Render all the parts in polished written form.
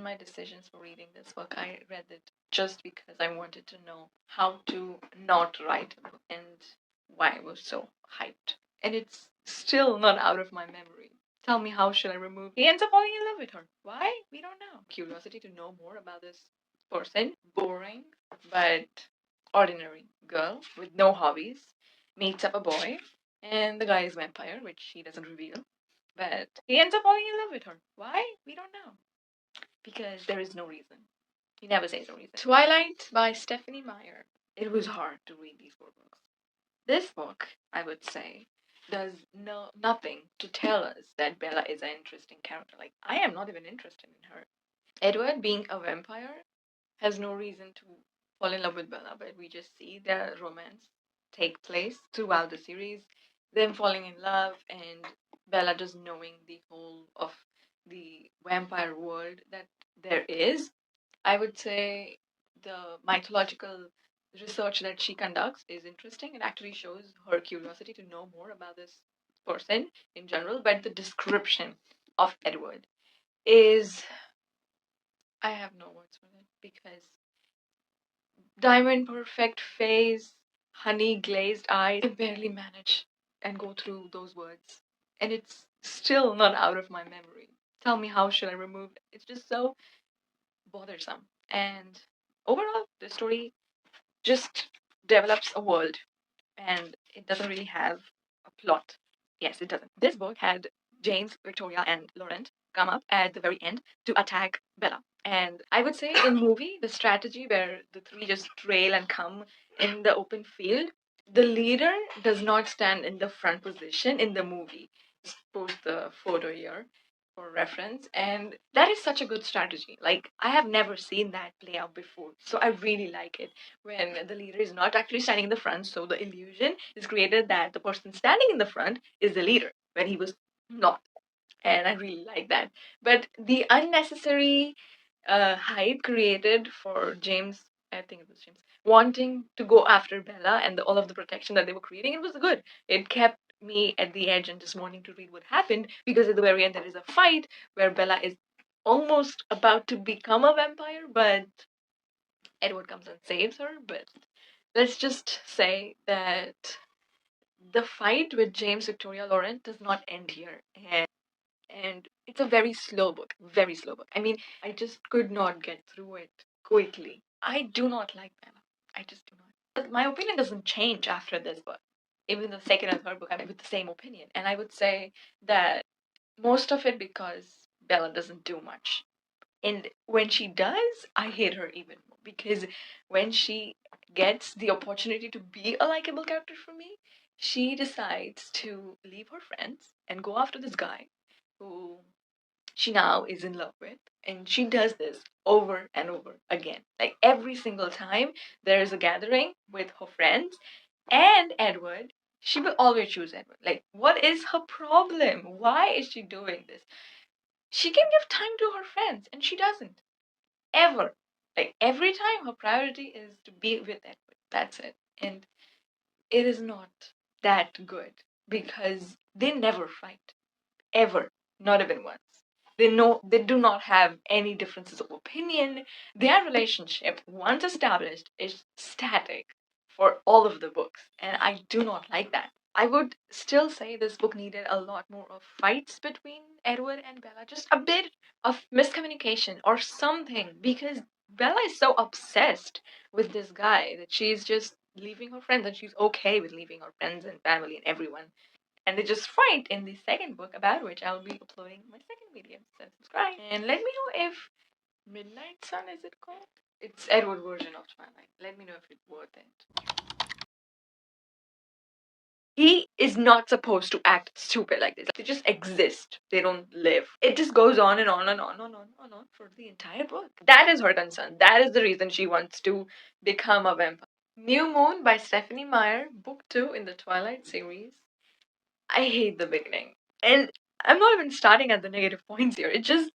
in my decisions for reading this book, I read it just because I wanted to know how to not write a book and why I was so hyped. And it's still not out of my memory. Tell me, how should I remove? He ends up falling in love with her. Why? We don't know. Curiosity to know more about this person. Boring, but ordinary girl with no hobbies meets up a boy, and the guy is a vampire, which he doesn't reveal. But he ends up falling in love with her. Why? We don't know. Because there is no reason. He never says a reason. Twilight by Stephanie Meyer. It was hard to read these four books. This book, I would say, does nothing to tell us that Bella is an interesting character. Like, I am not even interested in her. Edward, being a vampire, has no reason to fall in love with Bella, but we just see their romance take place throughout the series, them falling in love, and Bella just knowing the whole of the vampire world that there is. I would say the mythological research that she conducts is interesting. It actually shows her curiosity to know more about this person in general, but the description of Edward is, I have no words for it, because diamond perfect face, honey glazed eyes. I barely manage and go through those words. And it's still not out of my memory. Tell me, how should I remove it? It's just so bothersome. And overall, the story just develops a world and it doesn't really have a plot. Yes, it doesn't. This book had James, Victoria, and Laurent come up at the very end to attack Bella. And I would say in movie, the strategy where the three just trail and come in the open field, the leader does not stand in the front position in the movie. Just post the photo here for reference. And that is such a good strategy. Like, I have never seen that play out before. So I really like it when the leader is not actually standing in the front. So the illusion is created that the person standing in the front is the leader when he was not. And I really like that. But the unnecessary hype created for James, I think it was James, wanting to go after Bella and all of the protection that they were creating, it was good. It kept me at the edge and just wanting to read what happened, because at the very end there is a fight where Bella is almost about to become a vampire, but Edward comes and saves her. But let's just say that the fight with James Victoria Laurent does not end here. And it's a very slow book, very slow book. I mean, I just could not get through it quickly. I do not like Bella. I just do not. But my opinion doesn't change after this book. Even the second and third book, I'm with the same opinion. And I would say that most of it because Bella doesn't do much. And when she does, I hate her even more, because when she gets the opportunity to be a likable character for me, she decides to leave her friends and go after this guy who she now is in love with. And she does this over and over again. Like, every single time there is a gathering with her friends and Edward, she will always choose Edward. Like, what is her problem? Why is she doing this? She can give time to her friends, and she doesn't. Ever. Like, every time her priority is to be with Edward. That's it. And it is not that good because they never fight. Ever. Not even once. They do not have any differences of opinion. Their relationship, once established, is static for all of the books. And I do not like that. I would still say this book needed a lot more of fights between Edward and Bella. Just a bit of miscommunication or something. Because Bella is so obsessed with this guy that she's just leaving her friends, and she's okay with leaving her friends and family and everyone, and they just fight in the second book, about which I'll be uploading my second video. So subscribe and let me know if Midnight Sun, is it called? It's Edward version of Twilight. Let me know if it's worth it. He is not supposed to act stupid like this. They just exist. They don't live. It just goes on and on and on and on and on for the entire book. That is her concern. That is the reason she wants to become a vampire. New Moon by Stephanie Meyer, book 2 in the Twilight series. I hate the beginning. And I'm not even starting at the negative points here. It just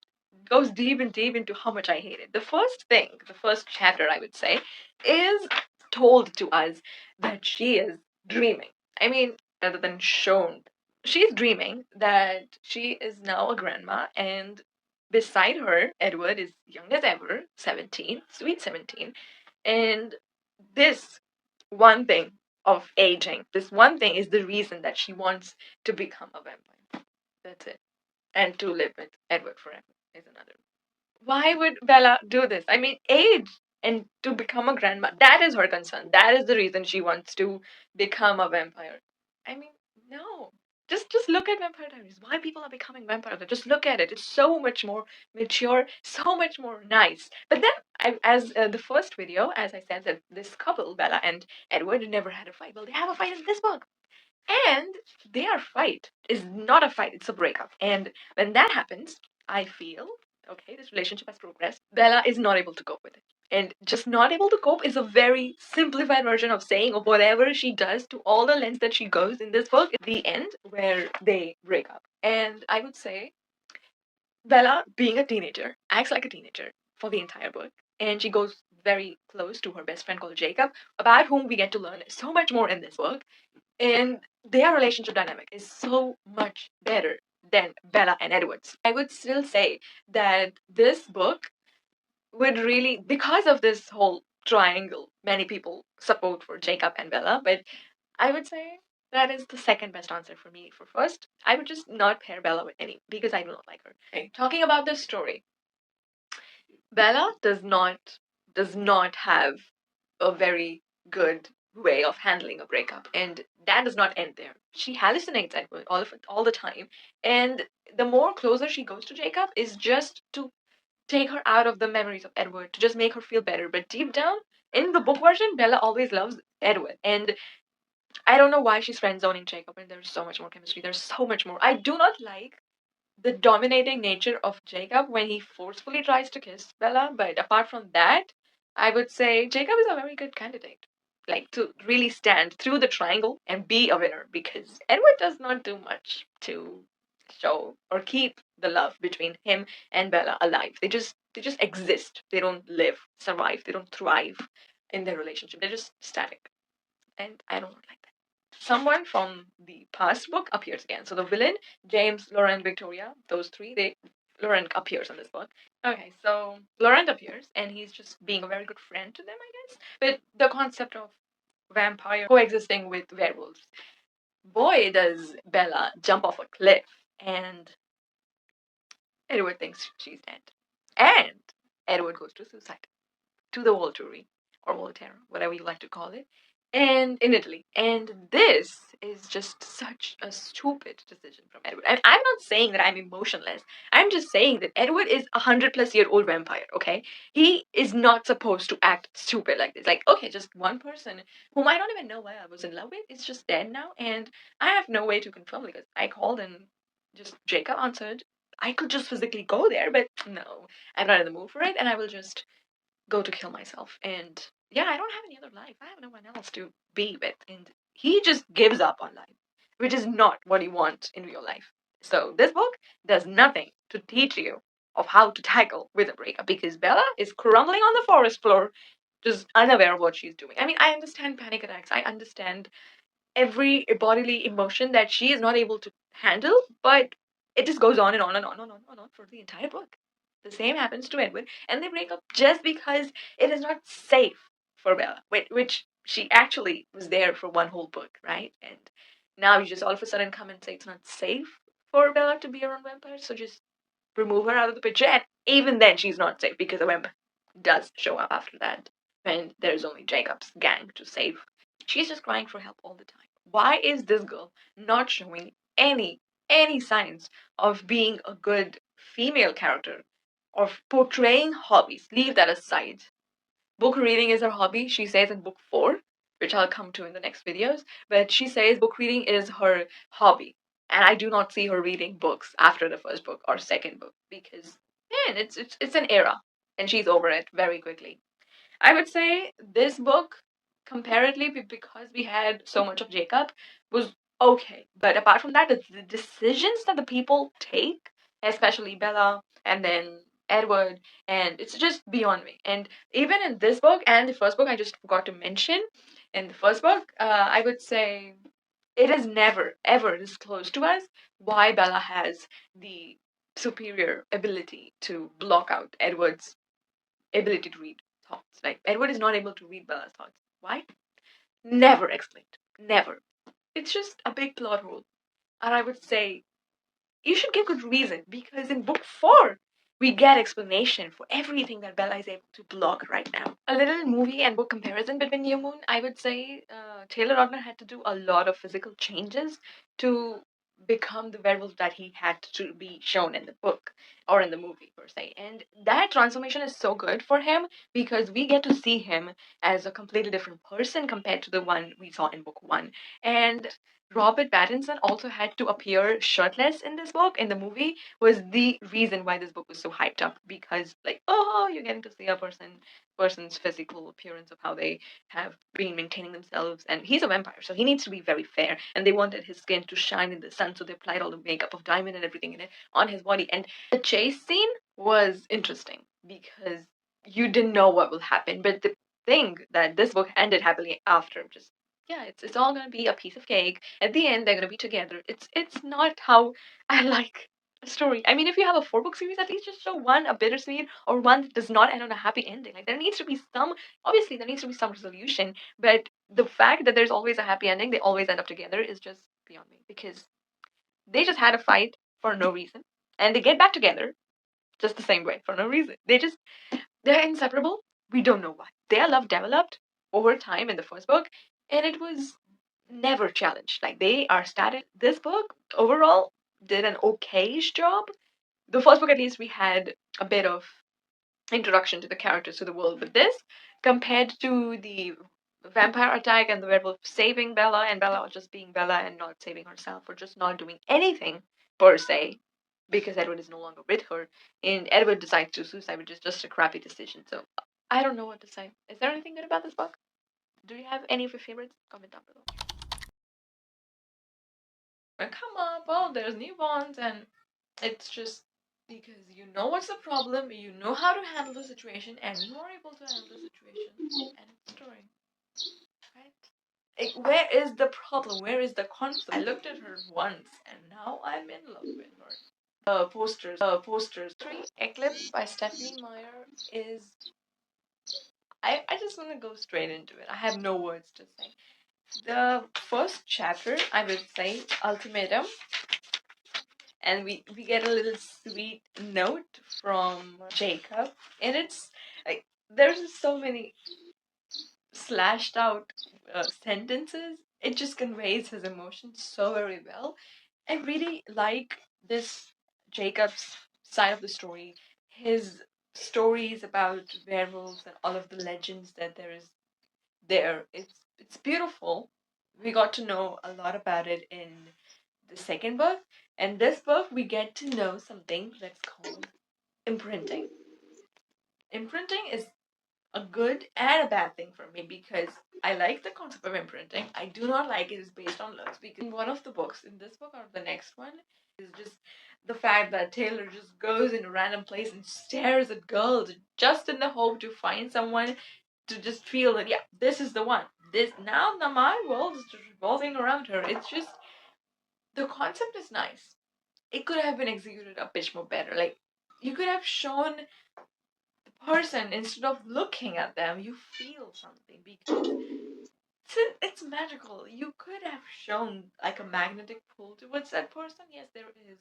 goes deep and deep into how much I hate it. The first thing, the first chapter, I would say, is told to us that she is dreaming. I mean, rather than shown, she's dreaming that she is now a grandma and beside her, Edward is young as ever, 17, sweet 17. And this one thing of aging, this one thing is the reason that she wants to become a vampire. That's it. And to live with Edward forever is another. Why would Bella do this? I mean, age and to become a grandma. That is her concern. That is the reason she wants to become a vampire. I mean, no. Just look at Vampire Diaries. Why people are becoming vampires? Just look at it. It's so much more mature, so much more nice. But then, as the first video, as I said, that this couple, Bella and Edward, never had a fight. Well, they have a fight in this book. And their fight is not a fight, it's a breakup. And when that happens, I feel, okay, this relationship has progressed. Bella is not able to cope with it. And just not able to cope is a very simplified version of saying of whatever she does to all the lengths that she goes in this book, the end where they break up. And I would say Bella, being a teenager, acts like a teenager for the entire book. And she goes very close to her best friend called Jacob, about whom we get to learn so much more in this book. And their relationship dynamic is so much better than Bella and Edward's. I would still say that this book would really, because of this whole triangle, many people support for Jacob and Bella, but I would say that is the second best answer for me. For first, I would just not pair Bella with any because I do not like her. Okay. Talking about this story, Bella does not have a very good way of handling a breakup, and that does not end there. She hallucinates Edward all the time, and the more closer she goes to Jacob is just to take her out of the memories of Edward, to just make her feel better. But deep down, in the book version, Bella always loves Edward, and I don't know why she's friend zoning Jacob, and there's so much more chemistry. There's so much more. I do not like the dominating nature of Jacob when he forcefully tries to kiss Bella, but apart from that, I would say Jacob is a very good candidate. Like to really stand through the triangle and be a winner because Edward does not do much to show or keep the love between him and Bella alive. They just exist. They don't live, survive, they don't thrive in their relationship. They're just static. And I don't like that. Someone from the past book appears again. So the villain, James, Laurent, Victoria, those three, Laurent appears in this book. Okay, so Laurent appears and he's just being a very good friend to them, I guess. But the concept of vampire coexisting with werewolves. Boy, does Bella jump off a cliff and Edward thinks she's dead. And Edward goes to suicide, to the Volturi or Volterra, whatever you like to call it, and in Italy. And this is just such a stupid decision from Edward. And I'm not saying that I'm emotionless. I'm just saying that Edward is 100-plus-year-old vampire. Okay, he is not supposed to act stupid like this. Like, okay, just one person whom I don't even know why I was in love with is just dead now, and I have no way to confirm because I called and just Jacob answered. I could just physically go there, but no, I'm not in the mood for it, and I will just go to kill myself. And yeah, I don't have any other life. I have no one else to be with. And he just gives up on life, which is not what you want in real life. So this book does nothing to teach you of how to tackle with a breakup because Bella is crumbling on the forest floor, just unaware of what she's doing. I mean, I understand panic attacks. I understand every bodily emotion that she is not able to handle, but it just goes on and on and on and on and on for the entire book. The same happens to Edward, and they break up just because it is not safe for Bella, which she actually was there for one whole book, right? And now you just all of a sudden come and say it's not safe for Bella to be around vampires, so just remove her out of the picture. And even then, she's not safe because the vampire does show up after that, when there's only Jacob's gang to save. She's just crying for help all the time. Why is this girl not showing any signs of being a good female character, of portraying hobbies? Leave that aside. Book reading is her hobby, she says in book 4, which I'll come to in the next videos, but she says book reading is her hobby. And I do not see her reading books after the first book or second book because man, it's an era and she's over it very quickly. I would say this book, comparatively, because we had so much of Jacob, was okay. But apart from that, the decisions that the people take, especially Bella and then Edward, and it's just beyond me. And even in this book and the first book, I just forgot to mention, in the first book, I would say it is never, ever disclosed to us why Bella has the superior ability to block out Edward's ability to read thoughts. Like, Edward is not able to read Bella's thoughts. Why? Never explained. Never. It's just a big plot hole. And I would say you should give good reason, because in book 4 we get explanation for everything that Bella is able to block right now. A little movie and book comparison between New Moon. I would say Taylor Lautner had to do a lot of physical changes to become the werewolf that he had to be shown in the book or in the movie per se, and that transformation is so good for him because we get to see him as a completely different person compared to the one we saw in book 1. And Robert Pattinson also had to appear shirtless in this book. In the movie, was the reason why this book was so hyped up, because like, oh, you're getting to see a person's physical appearance of how they have been maintaining themselves, and he's a vampire, so he needs to be very fair, and they wanted his skin to shine in the sun, so they applied all the makeup of diamond and everything in it on his body. And the chase scene was interesting because you didn't know what will happen, but the thing that this book ended happily after, just yeah, it's all gonna be a piece of cake. At the end, they're gonna be together. It's not how I like a story. I mean, if you have a 4 book series, at least just show one a bittersweet or one that does not end on a happy ending. Like, there needs to be some, obviously there needs to be some resolution, but the fact that there's always a happy ending, they always end up together, is just beyond me, because they just had a fight for no reason, and they get back together just the same way for no reason. They're inseparable. We don't know why. Their love developed over time in the first book, and it was never challenged. Like, they are static. This book overall did an okayish job. The first book, at least, we had a bit of introduction to the characters, to the world. But this, compared to the vampire attack and the werewolf saving Bella, and Bella just being Bella and not saving herself, or just not doing anything per se, because Edward is no longer with her, and Edward decides to suicide, which is just a crappy decision. So I don't know what to say. Is there anything good about this book? Do you have any of your favorites? Comment down below. Come up, well, there's new ones, and it's just because you know what's the problem, you know how to handle the situation, and you are able to handle the situation, and it's story, right? Where is the problem? Where is the conflict? I looked at her once, and now I'm in love with her. Posters. 3 Eclipse by Stephanie Meyer is. I just want to go straight into it. I have no words to say. The first chapter, I would say, Ultimatum, and we get a little sweet note from Jacob, and it's like there's just so many slashed out sentences. It just conveys his emotions so very well. I really like this Jacob's side of the story. His stories about werewolves and all of the legends that there is there. It's beautiful. We got to know a lot about it in the second book, and this book we get to know something that's called imprinting. Imprinting is a good and a bad thing for me, because I like the concept of imprinting. I do not like it is based on looks, because in one of the books, in this book or the next one, is just the fact that Taylor just goes in a random place and stares at girls just in the hope to find someone to just feel that, yeah, this is the one. This now my world is just revolving around her. It's just, the concept is nice. It could have been executed a bit more better. Like, you could have shown the person, instead of looking at them, you feel something, because it's magical. You could have shown like a magnetic pull towards that person. Yes, there is,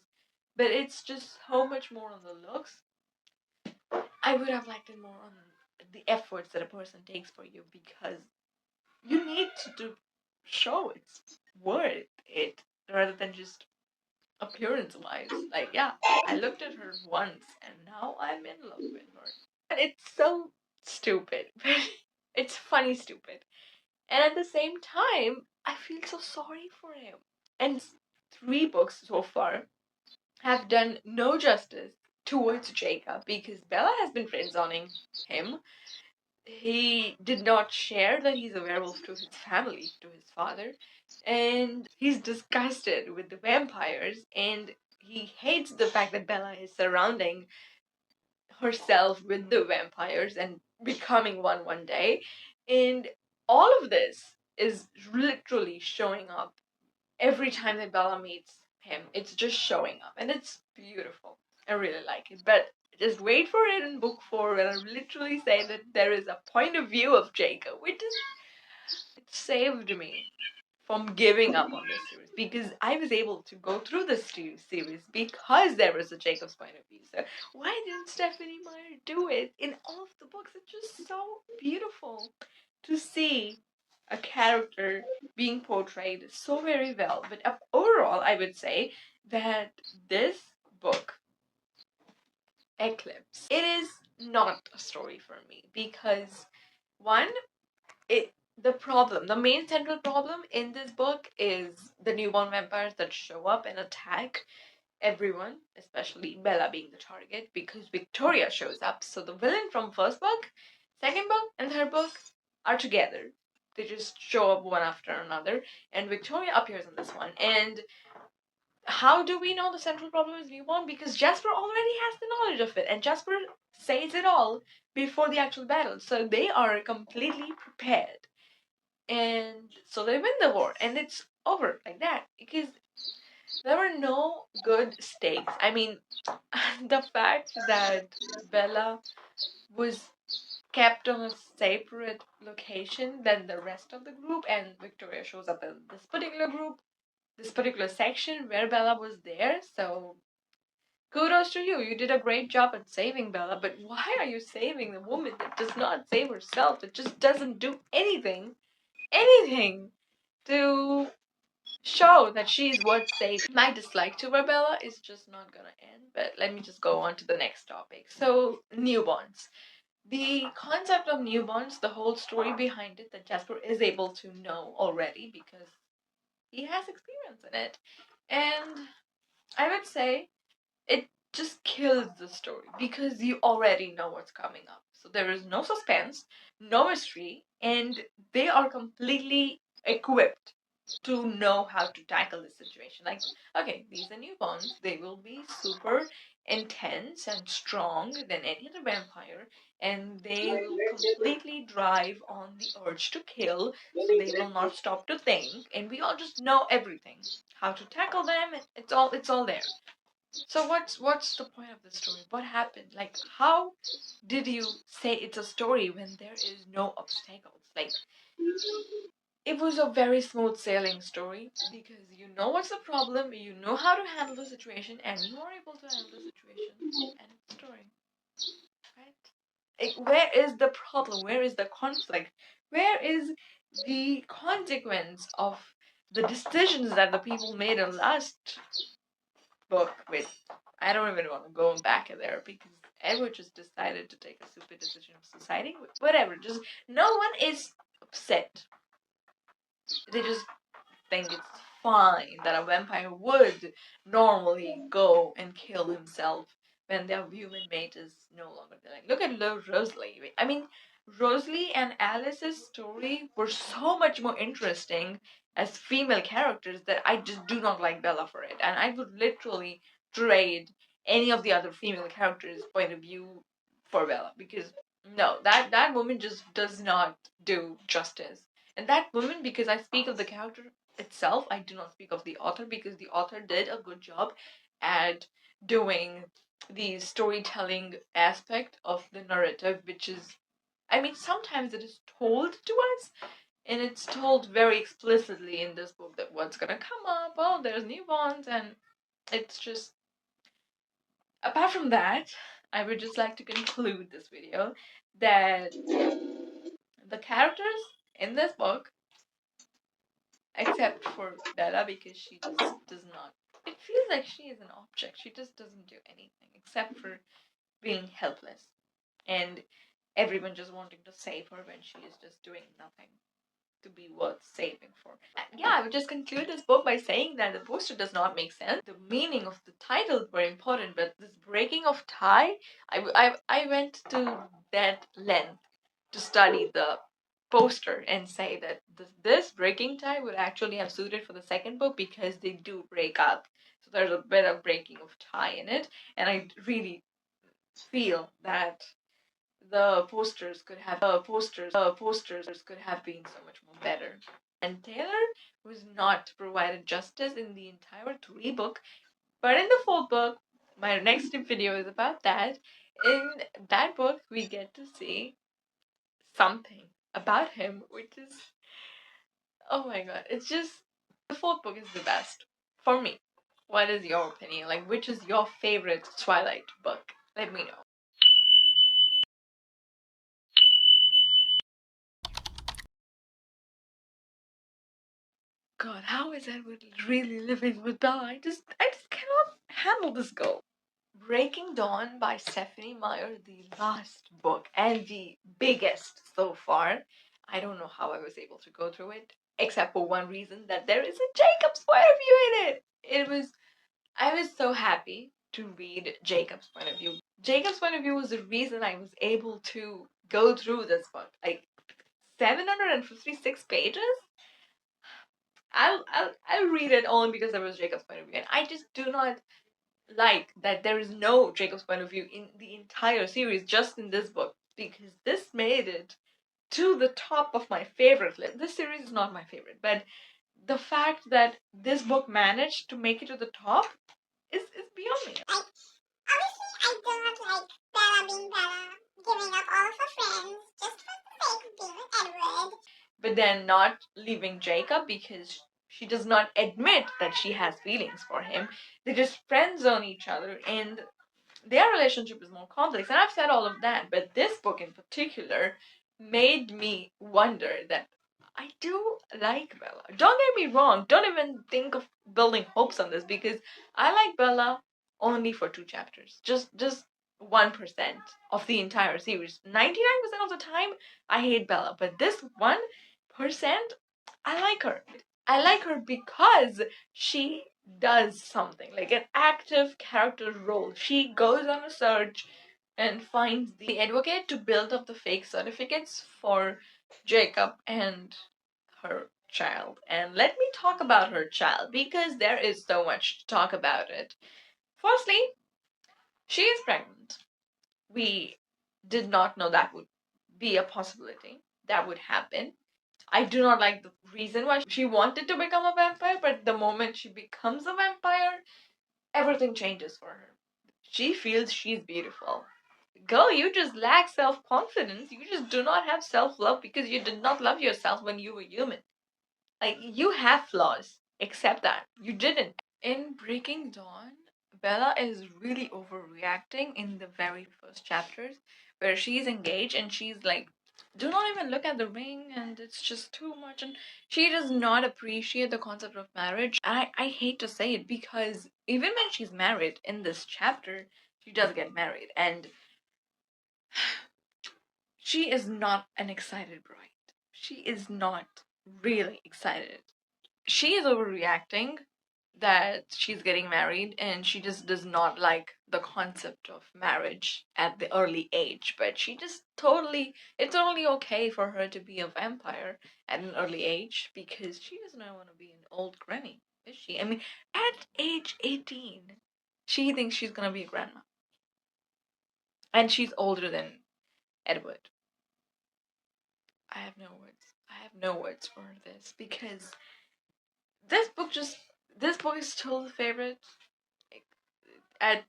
but it's just so much more on the looks. I would have liked it more on the efforts that a person takes for you, because you need to show it's worth it, rather than just appearance wise. Like, yeah, I looked at her once and now I'm in love with her. And it's so stupid. It's funny stupid. And at the same time, I feel so sorry for him. And 3 books so far have done no justice towards Jacob, because Bella has been friendzoning him. He did not share that he's a werewolf to his family, to his father, and he's disgusted with the vampires, and he hates the fact that Bella is surrounding herself with the vampires and becoming one day. And all of this is literally showing up every time that Bella meets him. It's just showing up, and it's beautiful. I really like it. But just wait for it in book 4 when I literally say that there is a point of view of Jacob, which is, it saved me from giving up on this series, because I was able to go through this series because there was a Jacob's point of view. So why didn't Stephanie Meyer do it in all of the books? It's just so beautiful to see a character being portrayed so very well. But overall, I would say that this book, Eclipse, it is not a story for me because, one, the main central problem in this book is the newborn vampires that show up and attack everyone, especially Bella being the target, because Victoria shows up. So the villain from first book, second book, and third book are together. They just show up one after another, and Victoria appears in this one. And how do we know the central problem is newborn? Because Jasper already has the knowledge of it, and Jasper says it all before the actual battle. So they are completely prepared. And so they win the war, and it's over like that because there were no good stakes. I mean, the fact that Bella was kept on a separate location than the rest of the group, and Victoria shows up in this particular group, this particular section where Bella was there. So kudos to you. You did a great job at saving Bella, but why are you saving the woman that does not save herself, that just doesn't do anything to show that she's worth saving? My dislike to Bella is just not gonna end, but let me just go on to the next topic. So, newborns. The concept of newborns, the whole story behind it, that Jasper is able to know already because he has experience in it. And I would say it just kills the story because you already know what's coming up. So there is no suspense, no mystery, and they are completely equipped to know how to tackle this situation. Like, okay, these are newborns. They will be super intense and strong than any other vampire, and they will completely drive on the urge to kill, so they will not stop to think, and we all just know everything. How to tackle them, it's all there. So what's the point of the story? What happened? Like, how did you say it's a story when there is no obstacles? Like, it was a very smooth sailing story because you know what's the problem, you know how to handle the situation, and you are able to handle the situation, and it's a story, right? Like, where is the problem? Where is the conflict? Where is the consequence of the decisions that the people made in last book with? I don't even want to go back there because Edward just decided to take a stupid decision of society. Whatever, just no one is upset. They just think it's fine that a vampire would normally go and kill himself when their human mate is no longer there. Like, look at Rosalie. I mean, Rosalie and Alice's story were so much more interesting as female characters that I just do not like Bella for it. And I would literally trade any of the other female characters' point of view for Bella because no, that woman just does not do justice. And that woman, because I speak of the character itself, I do not speak of the author because the author did a good job at doing the storytelling aspect of the narrative, which is, I mean, sometimes it is told to us, and it's told very explicitly in this book that what's gonna come up, oh, there's newborns, and it's just, apart from that, I would just like to conclude this video that the characters in this book, except for Bella, because she just does not. It feels like she is an object. She just doesn't do anything except for being helpless, and everyone just wanting to save her when she is just doing nothing to be worth saving for. Yeah, I would just conclude this book by saying that the poster does not make sense. The meaning of the title were important, but this breaking of tie, I went to that length to study the poster and say that this breaking tie would actually have suited for the second book because they do break up. So there's a bit of breaking of tie in it, and I really feel that the posters could have been so much more better. And Taylor was not provided justice in the entire three book, but in the fourth book, My next video is about that. In that book, we get to see something about him, which is, oh my god, it's just, the fourth book is the best for me. What is your opinion? Like, which is your favorite Twilight book? Let me know. God, how is Edward really living with Bella? I just cannot handle this girl. Breaking Dawn by Stephanie Meyer, the last book and the biggest so far. I don't know how I was able to go through it, except for one reason, that there is a Jacob's point of view in it. I was so happy to read Jacob's point of view. Jacob's point of view was the reason I was able to go through this book. Like 756 pages. I'll read it only because there was Jacob's point of view, and I just do not like that there is no Jacob's point of view in the entire series, just in this book, because this made it to the top of my favorite list. This series is not my favorite, but the fact that this book managed to make it to the top is beyond me. Obviously, I do not like Bella being Bella, giving up all of her friends just for the sake of being with Edward. But then not leaving Jacob because she does not admit that she has feelings for him. They just friend zone each other, and their relationship is more complex. And I've said all of that, but this book in particular made me wonder that I do like Bella. Don't get me wrong, don't even think of building hopes on this, because I like Bella only for 2 chapters. Just 1% of the entire series. 99% of the time I hate Bella, but this 1% I like her. I like her because she does something, like an active character role. She goes on a search and finds the advocate to build up the fake certificates for Jacob and her child. And let me talk about her child, because there is so much to talk about it. Firstly, she is pregnant. We did not know that would be a possibility, that would happen. I do not like the reason why she wanted to become a vampire, but the moment she becomes a vampire, everything changes for her. She feels she's beautiful. Girl, you just lack self confidence. You just do not have self love because you did not love yourself when you were human. Like, you have flaws. Accept that. You didn't. In Breaking Dawn, Bella is really overreacting in the very first chapters, where she's engaged and she's like, do not even look at the ring, and it's just too much. And she does not appreciate the concept of marriage. I hate to say it, because even when she's married in this chapter, she does get married, and she is not an excited bride. She is not really excited. She is overreacting that she's getting married, and she just does not like the concept of marriage at the early age. But she just totally, it's totally okay for her to be a vampire at an early age, because she does not want to be an old granny, is she? I mean, at age 18, she thinks she's gonna be a grandma, and she's older than Edward. I have no words. I have no words for this, because this book just, this book is still the favorite. At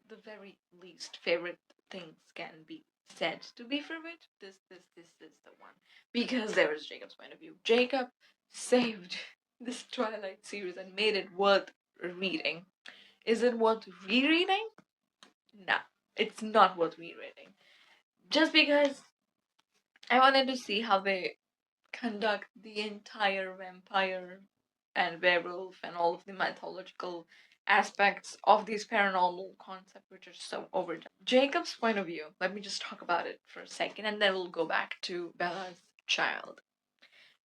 the very least, favorite things can be said to be favorite. This is the one, because there is Jacob's point of view. Jacob saved this Twilight series and made it worth reading. Is it worth rereading? No, it's not worth rereading. Just because I wanted to see how they conduct the entire vampire and werewolf and all of the mythological aspects of these paranormal concepts, which are so overdone. Jacob's point of view, let me just talk about it for a second, and then we'll go back to Bella's child.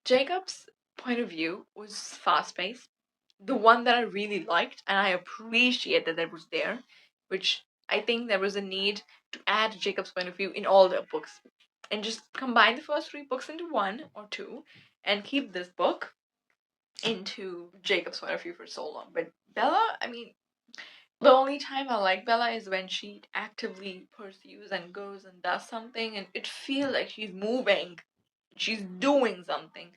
Jacob's point of view was fast paced, the one that I really liked, and I appreciate that was there, which I think there was a need to add Jacob's point of view in all the books, and just combine the first 3 books into one or two, and keep this book into Jacob's point of view for so long. But Bella, I mean, the only time I like Bella is when she actively pursues and goes and does something, and it feels like she's moving, she's doing something.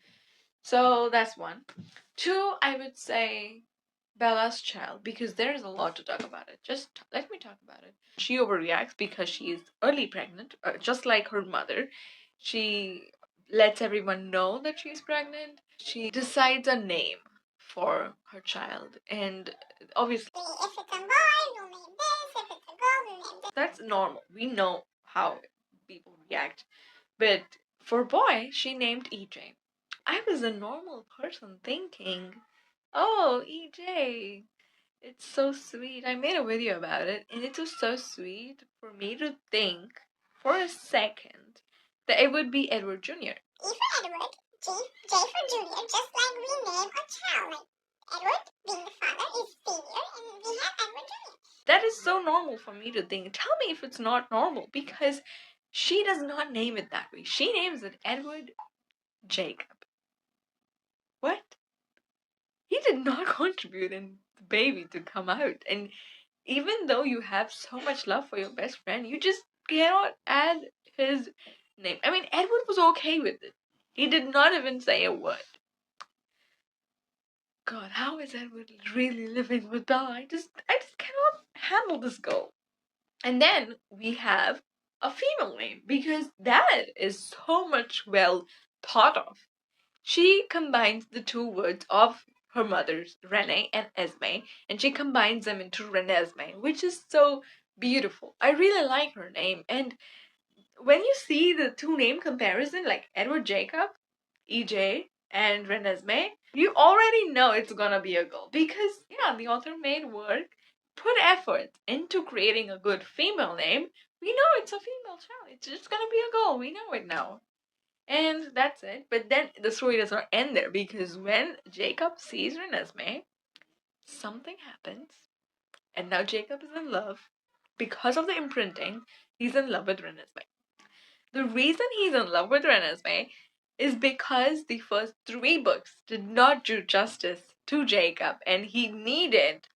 So that's one. Two, I would say Bella's child, because there is a lot to talk about it. Just let me talk about it. She overreacts because she is early pregnant, just like her mother. She lets everyone know that she's pregnant. She decides a name for her child, and obviously, If it's a boy, we'll name this. If it's a girl, we'll name this. that's normal. We know how people react. But for boy, she named EJ. I was a normal person thinking, oh, EJ, it's so sweet. I made a video about it, and it was so sweet for me to think for a second that it would be Edward Jr. E for Edward, J for Junior, just like we name a child. Like Edward, being the father, is senior, and we have Edward Jr. That is so normal for me to think. Tell me if it's not normal, because she does not name it that way. She names it Edward Jacob. What? He did not contribute in the baby to come out. And even though you have so much love for your best friend, you just cannot add his name. I mean, Edward was okay with it. He did not even say a word. God, how is Edward really living with Bella? I just cannot handle this girl. And then we have a female name, because that is so much well thought of. She combines the two words of her mother's, Renee and Esme, and she combines them into Renesmee, which is so beautiful. I really like her name, and when you see the two name comparison, like Edward Jacob, EJ, and Renesmee, you already know it's gonna be a girl, because yeah, the author made work, put effort into creating a good female name. We know it's a female child. It's just gonna be a girl. We know it now. And that's it. But then the story does not end there, because when Jacob sees Renesmee, something happens, and now Jacob is in love. Because of the imprinting, he's in love with Renesmee. The reason he's in love with Renesmee is because the first 3 books did not do justice to Jacob, and he needed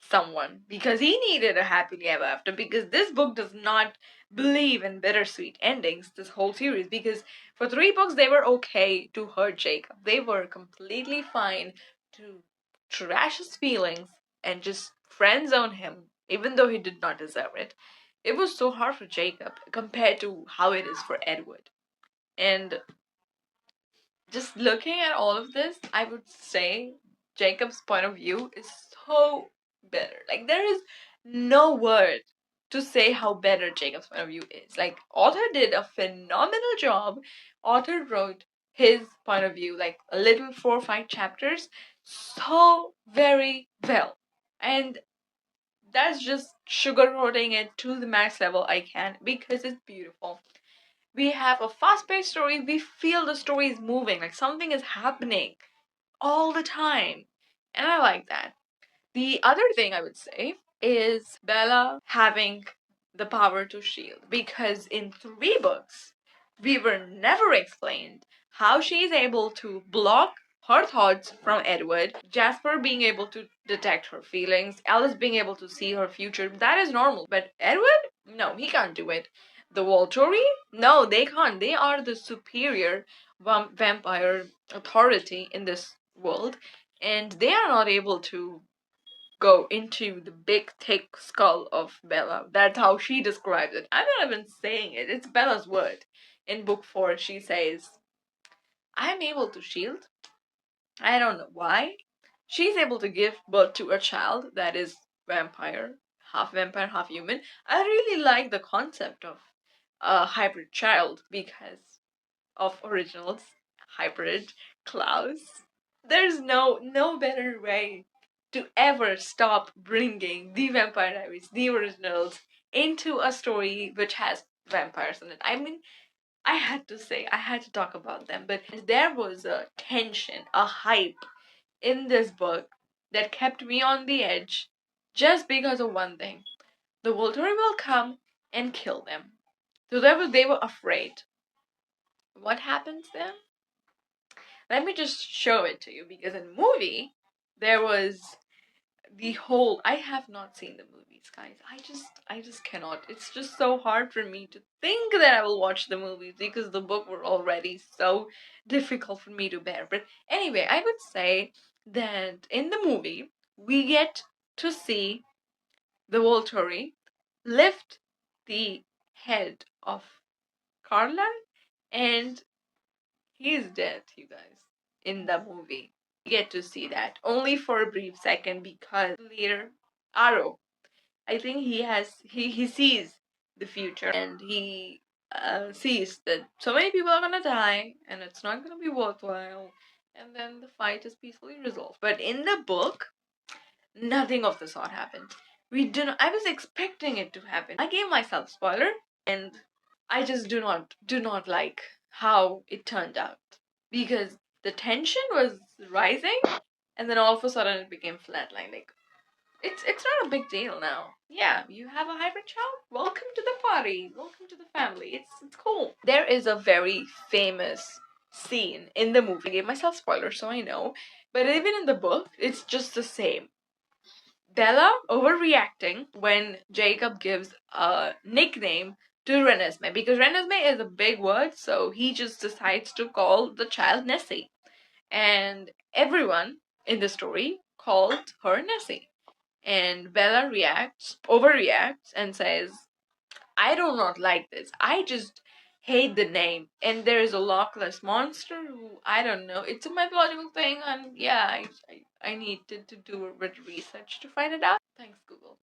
someone, because he needed a happily ever after, because this book does not believe in bittersweet endings, this whole series, because for 3 books they were okay to hurt Jacob. They were completely fine to trash his feelings and just friend zone him, even though he did not deserve it. It was so hard for Jacob compared to how it is for Edward. And just looking at all of this, I would say Jacob's point of view is so better. Like, there is no word to say how better Jacob's point of view is. Like, author did a phenomenal job. Author wrote his point of view, like a little 4 or 5 chapters, so very well. And that's just sugarcoating it to the max level I can, because it's beautiful. We have a fast-paced story. We feel the story is moving, like something is happening all the time. And I like that. The other thing I would say is Bella having the power to shield, because in 3 books, we were never explained how she is able to block her thoughts from Edward, Jasper being able to detect her feelings, Alice being able to see her future. That is normal. But Edward? No, he can't do it. The Volturi? No, they can't. They are the superior vampire authority in this world, and they are not able to go into the big thick skull of Bella. That's how she describes it. I'm not even saying it. It's Bella's word. In book 4, she says, I'm able to shield. I don't know why. She's able to give birth to a child that is vampire, half human. I really like the concept of a hybrid child because of originals, hybrid, Klaus. There's no better way to ever stop bringing the Vampire Diaries, the originals, into a story which has vampires in it. I mean, I had to talk about them, but there was a tension, a hype in this book that kept me on the edge just because of one thing. The Volturi will come and kill them. So they were afraid. What happens then? Let me just show it to you, because in the movie there was the whole, I have not seen the movies, guys. I just cannot. It's just so hard for me to think that I will watch the movies, because the book were already so difficult for me to bear. But anyway, I would say that in the movie, we get to see the Volturi lift the head of Carlisle, and he is dead, you guys, in the movie. We get to see that only for a brief second because later Arrow, I think he sees the future, and he sees that so many people are gonna die and it's not gonna be worthwhile, and then the fight is peacefully resolved. But in the book, nothing of the sort happened. I was expecting it to happen. I gave myself spoiler, and I just do not like how it turned out, because the tension was rising, and then all of a sudden it became flatline. Like, it's not a big deal now. Yeah, you have a hybrid child? Welcome to the party. Welcome to the family. It's cool. There is a very famous scene in the movie. I gave myself spoilers, so I know. But even in the book, it's just the same. Bella overreacting when Jacob gives a nickname to Renesmee, because Renesmee is a big word, so he just decides to call the child Nessie. And everyone in the story called her Nessie. And Bella overreacts, and says, I do not like this. I just hate the name. And there is a Loch Ness monster who, I don't know, it's a mythological thing, and yeah, I needed to do a bit of research to find it out. Thanks, Google.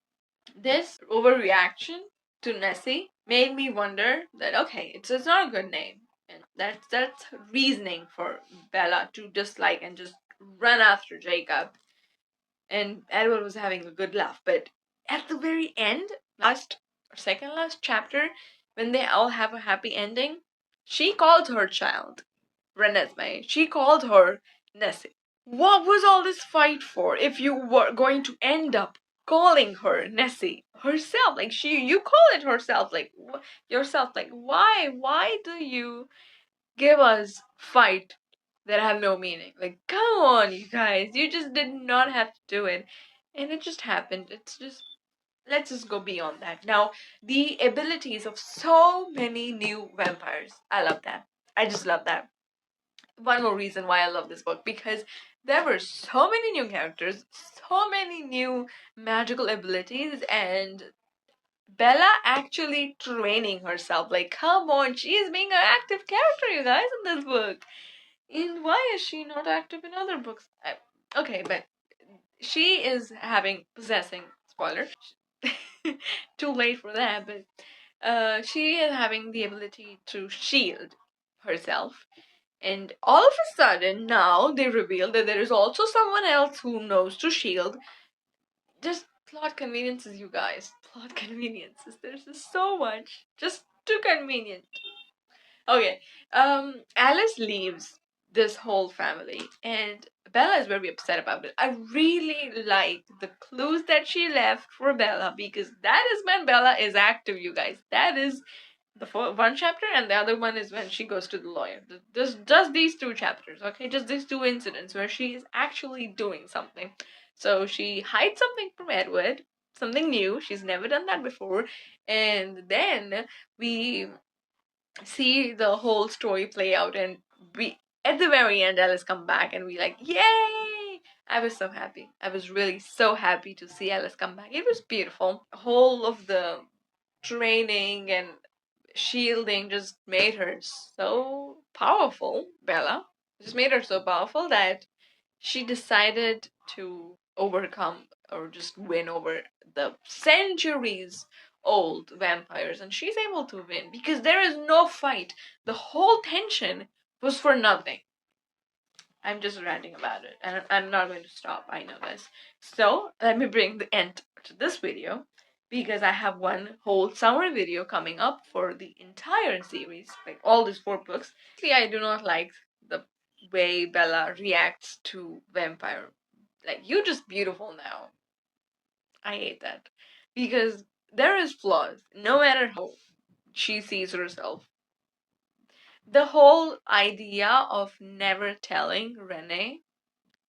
This overreaction to Nessie made me wonder that, okay, it's not a good name. And that's reasoning for Bella to dislike and just run after Jacob. And Edward was having a good laugh. But at the very end, second last chapter, when they all have a happy ending, she called her child Renesmee. She called her Nessie. What was all this fight for if you were going to end up calling her Nessie herself? Like, you call it herself, like yourself. Like, why do you give us fight that have no meaning? Like, come on, you guys, you just did not have to do it, and it just happened. It's just, let's just go beyond that. Now, the abilities of so many new vampires, I love that. I just love that. One more reason why I love this book, because there were so many new characters, so many new magical abilities, and Bella actually training herself. Like, come on, she is being an active character, you guys, in this book. And why is she not active in other books? Okay, but she is possessing, spoiler, too late for that, but she is having the ability to shield herself. And all of a sudden, now they reveal that there is also someone else who knows to shield. Just plot conveniences, you guys. Plot conveniences. There's just so much. Just too convenient. Okay. Alice leaves this whole family, and Bella is very upset about it. I really like the clues that she left for Bella, because that is when Bella is active, you guys. That is the one chapter, and the other one is when she goes to the lawyer. Just these two chapters, okay? Just these two incidents where she is actually doing something. So she hides something from Edward, something new. She's never done that before. And then we see the whole story play out, and we, at the very end, Alice come back, and we like, yay! I was so happy. I was really so happy to see Alice come back. It was beautiful. Whole of the training and shielding just made her so powerful, Bella. Just made her so powerful that she decided to overcome, or just win over, the centuries old vampires, and she's able to win because there is no fight. The whole tension was for nothing. I'm just ranting about it, and I'm not going to stop. I know this. So let me bring the end to this video, because I have one whole summer video coming up for the entire series, like all these 4 books. See, I do not like the way Bella reacts to vampire. Like, you're just beautiful now. I hate that, because there is flaws, no matter how she sees herself. The whole idea of never telling Renee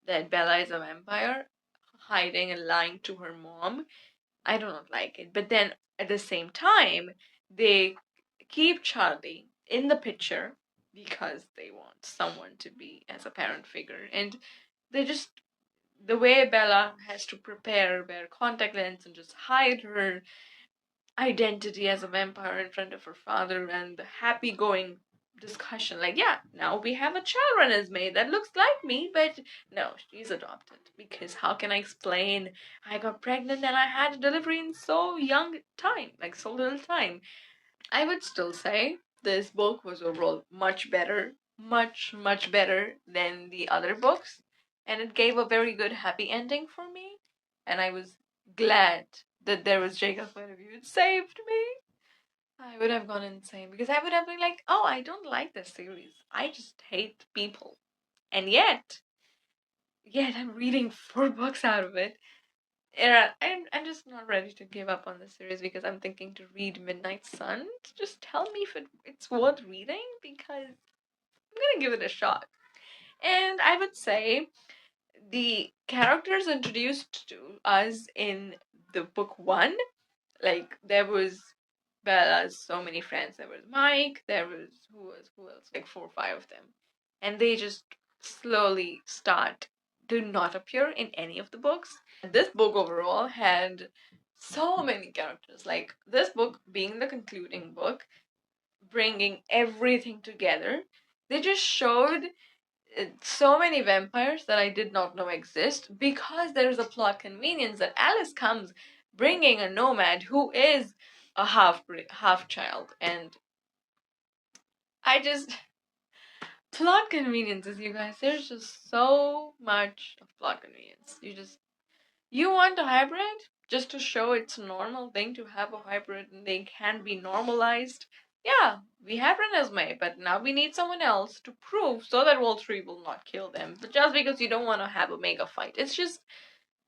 that Bella is a vampire, hiding and lying to her mom, I do not like it. But then at the same time, they keep Charlie in the picture because they want someone to be as a parent figure, and they just the way Bella has to prepare, wear contact lens, and just hide her identity as a vampire in front of her father, and the happy-going discussion, like, yeah, now we have a child runner's maid that looks like me, but no, she's adopted, because how can I explain I got pregnant and I had a delivery in so young time, like so little time? I would still say this book was overall much better, much better than the other books, and it gave a very good happy ending for me, and I was glad that there was Jacob's point of view. It saved me. I would have gone insane because I would have been like, oh, I don't like this series. I just hate people. And yet I'm reading 4 books out of it. Yeah, I'm just not ready to give up on the series because I'm thinking to read Midnight Sun. Just tell me if it's worth reading because I'm gonna give it a shot. And I would say the characters introduced to us in the book one, like there was Bella's so many friends. There was Mike, there was who else? Like 4 or 5 of them. And they just slowly do not appear in any of the books. This book overall had so many characters. Like this book being the concluding book, bringing everything together. They just showed so many vampires that I did not know exist because there is a plot convenience that Alice comes bringing a nomad who is a half child, and I just plot conveniences, you guys. There's just so much of plot convenience. You want a hybrid just to show it's a normal thing to have a hybrid and they can be normalized. Yeah, we have Renesmee, but now we need someone else to prove so that Volturi will not kill them. But just because you don't want to have a mega fight, it's just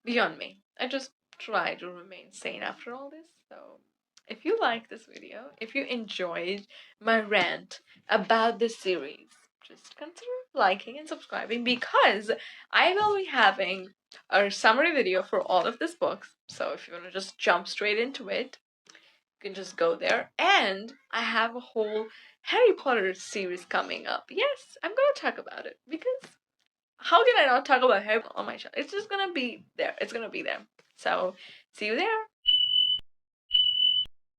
beyond me. I just try to remain sane after all this. So, if you like this video, if you enjoyed my rant about this series, just consider liking and subscribing because I will be having a summary video for all of these books. So if you want to just jump straight into it, you can just go there. And I have a whole Harry Potter series coming up. Yes, I'm going to talk about it because how can I not talk about Harry Potter on my channel? It's just going to be there. It's going to be there. So see you there.